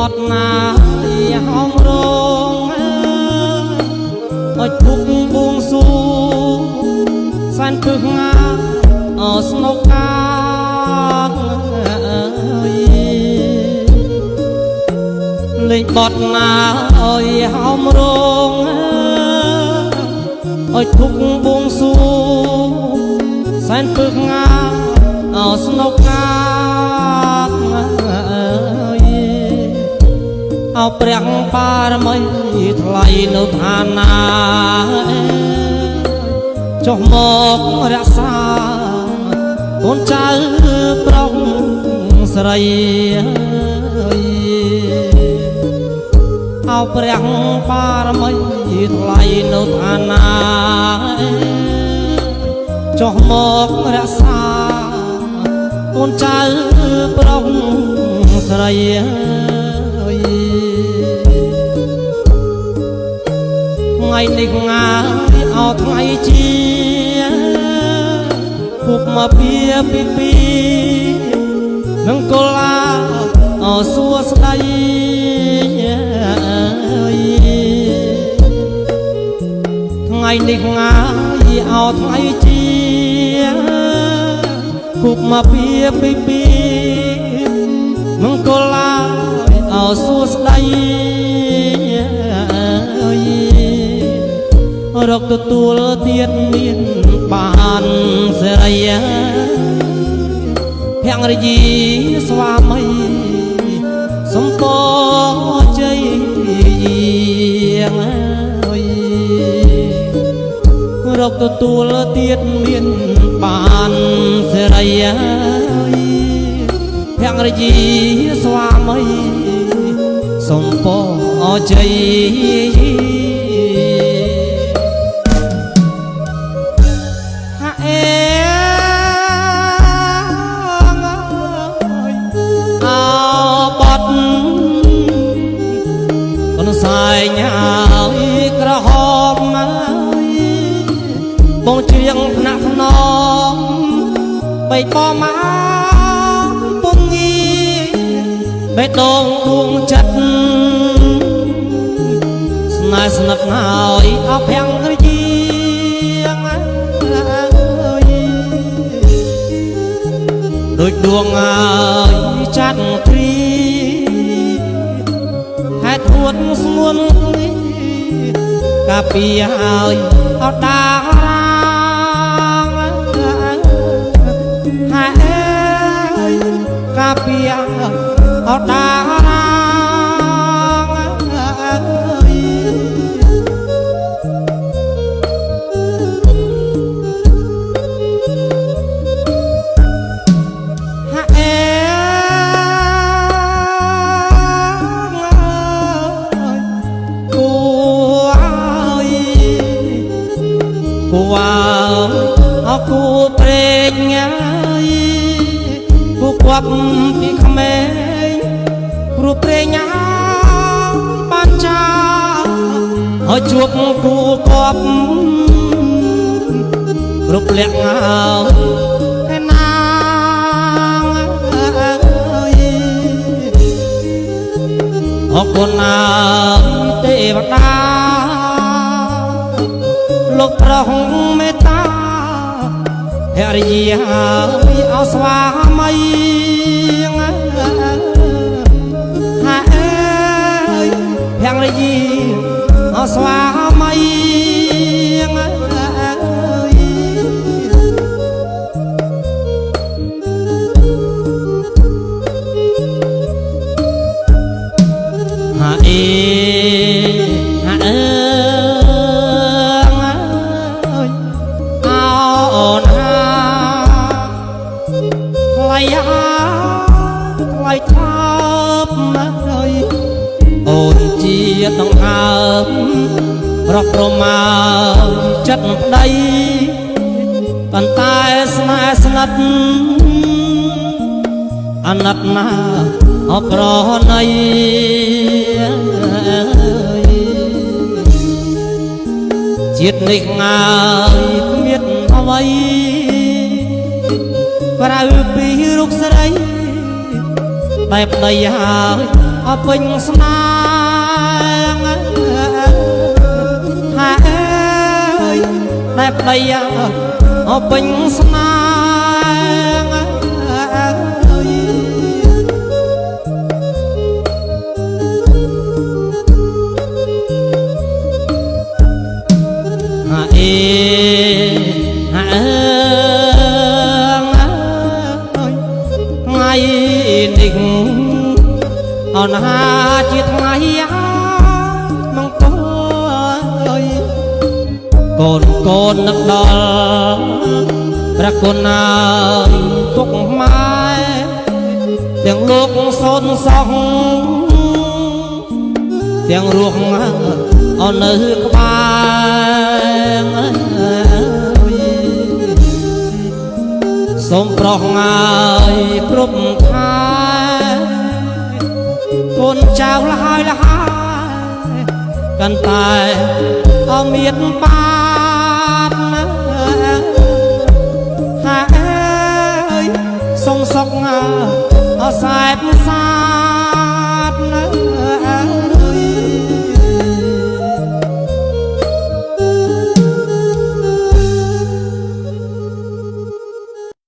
តណាហោមរងអត់ពុកបួងសួងសានពឹកងាស្នុកកាលេងបតណាអើយហោមរងអត់ពុកបួងសួងសានពឹកងាស្នុកកាអោព្រះបារមីថ្លៃនៅឋានាចុះមករក្សាកូនចៅប្រុសស្រីអោព្រះបារមីថ្លៃនៅឋានាចុះមករក្សាកូនចៅប្រុសស្រីថ្ងៃនេះងាយអោថ្ងៃជាពុកមកពីនឹងកូឡាអោសួស្ដីថ្ងៃនេះងាយអោថ្ងៃជាពុកមកពីនឹងកូឡាអោសួស្ដីរកទទួលទៀតមានបានសេរីភរិយាស្វាមីសំពជ័យរកទទួលទៀតមានបានសេរីភរិយាស្វាមីសំពជ័យសាយញ៉ាយក្រហមបងជ្រៀងថ្នាក់ថ្នមបីបមកពងងីបេះដូងដួងចិត្តស្នេហ៍ស្និទ្ធហើយអភ័ងរយាដូចដួងហើយចាត់ព្រីហេតុហួតស្ងួនកាពីហើយអត់ដាហេកាពីអត់ដាគូព្រេងគូគប់ពីក្មេងព្រោះព្រេងបានចាហើយជួបគូគប់រូបលក្ខហើយណាអរគុណណាទេវតាលោកប្រហងមេត្តាភរិយាអោស្វាមីហើយភរិយាអោស្វាមីថ្លៃថប់ណាស់ហើយអូនជាដង្ហើមរកប្រមាចិត្តប្តីប៉ុន្តែស្នេហ៍ស្និទ្ធអាណិតណាអក្រណីជាតិនេះងាយគ្មានអ្វីក្រៅពីរូបស្រីតែប្តីហើយអ ពេញស្នេហ៍ហាអើយតែប្តីពេញស្នេហ៍ហាអេហាអើថ្ងៃនេះអនហាជាថ្ងៃមង្គលកូននឹកដល់ព្រះគុណណាទុកម៉ែទាំងលោកសូនសោះទាំងរស់អននៅក្បែរសូមប្រោះងាយគ្រប់ខែកូនចៅលហើយកាន់តែមានបានហាអើយសុំសុកសែបស